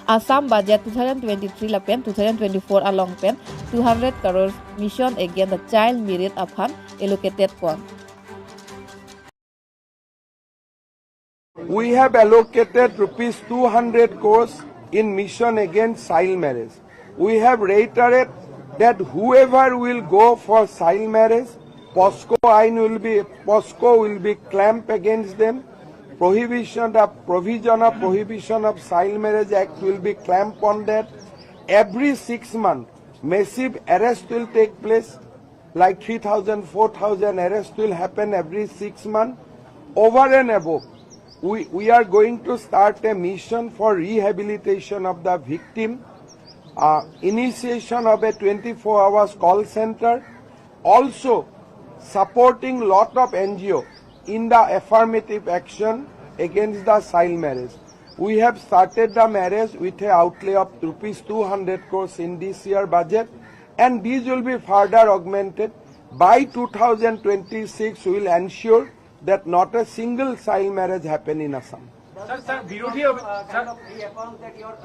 Assam budget 2023 lapen 2024 along pen 200 crores mission against the child marriage aphan allocated fund. We have allocated rupees 200 crores in mission against child marriage. We have reiterated that whoever will go for child marriage, POSCO will be clamped against them. Provision of Child Marriage Act will be clamped on that. Every 6 months, massive arrest will take place. Like 3,000, 4,000 arrests will happen every 6 months. Over and above, we are going to start a mission for rehabilitation of the victim, initiation of a 24 hours call center, also supporting lot of NGO in the affirmative action against the child marriage. We have started the marriage with an outlay of rupees 200 crores in this year budget, and these will be further augmented. By 2026, we will ensure that not a single child marriage happen in Assam. Sir, beauty of reaffirms that your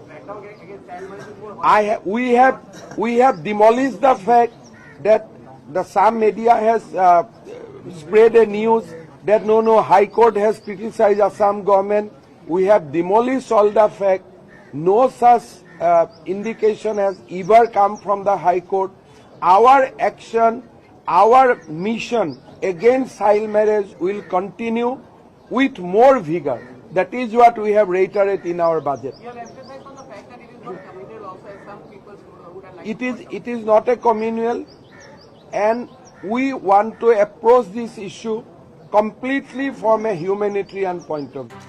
crackdown against child marriage is more. We have demolished the fact that the Assam media has spread a news that no High Court has criticized Assam government. We have demolished all the fact. No such indication has ever come from the High Court. Our action, our mission against child marriage will continue with more vigor. That is what we have reiterated in our budget. You have emphasized on the fact that it is not communal also, as some people would have liked. It is not a communal, and we want to approach this issue completely from a humanitarian point of view.